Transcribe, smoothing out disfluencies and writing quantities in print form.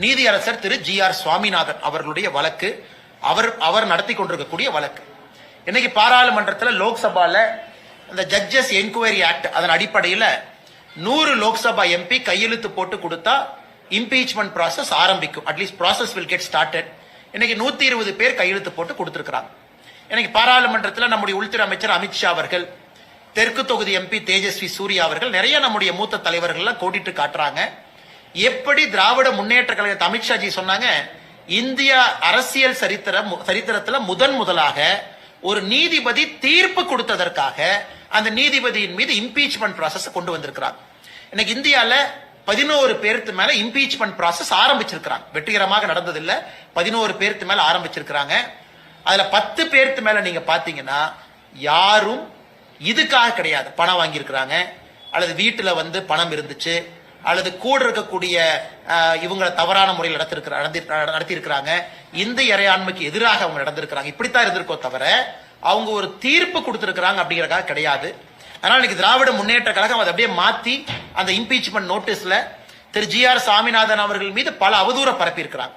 நீதியரசர் திரு ஜி.ஆர். சுவாமிநாதன் அவர்களுடைய வழக்கு, அவர் நடத்தி கொண்டிருக்கக்கூடிய வழக்கு. இன்னைக்கு பாராளுமன்றத்தில் லோக்சபால இந்த ஜட்ஜஸ் என்கொயரி ஆக்ட் அதன் அடிப்படையில் 100 லோக்சபா எம்பி கையெழுத்து போட்டு கொடுத்தா இம்பீச்மெண்ட் ப்ராசஸ் ஆரம்பிக்கும். At least process will get started. இன்னைக்கு 120 பேர் கையெழுத்து போட்டு கொடுத்திருக்கிறாங்க. இன்னைக்கு பாராளுமன்றத்தில் நம்முடைய உள்துறை அமைச்சர் அமித்ஷா அவர்கள், தெற்கு தொகுதி எம்பி தேஜஸ்வி சூர்யா அவர்கள், நிறைய நம்முடைய மூத்த தலைவர்கள் கோடிட்டு காட்டுறாங்க. எப்படி திராவிட முன்னேற்ற கழகத்தை அமித்ஷாஜி சொன்னாங்க, இந்தியா அரசியல் சரித்திரத்துல முதலாக ஒரு நீதிபதி தீர்ப்பு கொடுத்ததற்காக அந்த நீதிபதியின் மீது இம்பீச்மெண்ட் ப்ராசஸ் கொண்டு வந்திருக்கிறாங்க. இன்னைக்கு இந்தியால 11 பேருக்கு மேல இம்பீச்மெண்ட் ப்ராசஸ் ஆரம்பிச்சிருக்கிறாங்க. வெற்றிகரமாக நடந்ததில்ல, 11 பேருக்கு மேல ஆரம்பிச்சிருக்கிறாங்க. அதுல 10 பேருக்கு மேல நீங்க பாத்தீங்கன்னா யாரும் இதுக்காக கிடையாது. பணம் வாங்கியிருக்கிறாங்க, அல்லது வீட்டுல பணம் இருந்துச்சு, அல்லது கூட இருக்கக்கூடிய இவங்களை தவறான முறையில் நடத்தி இருக்கிறாங்க, இந்திய இறையாண்மைக்கு எதிராக அவங்க நடந்திருக்கிறாங்க. இப்படித்தான் இருந்திருக்கோ தவிர அவங்க ஒரு தீர்ப்பு கொடுத்திருக்கிறாங்க அப்படிங்கறதுக்காக கிடையாது. அதனால இன்னைக்கு திராவிட முன்னேற்ற கழகம் அதை அப்படியே மாத்தி அந்த இம்பீச்மெண்ட் நோட்டீஸ்ல திரு ஜி.ஆர். சாமிநாதன் அவர்கள் மீது பல அவதூற பரப்பி இருக்கிறாங்க.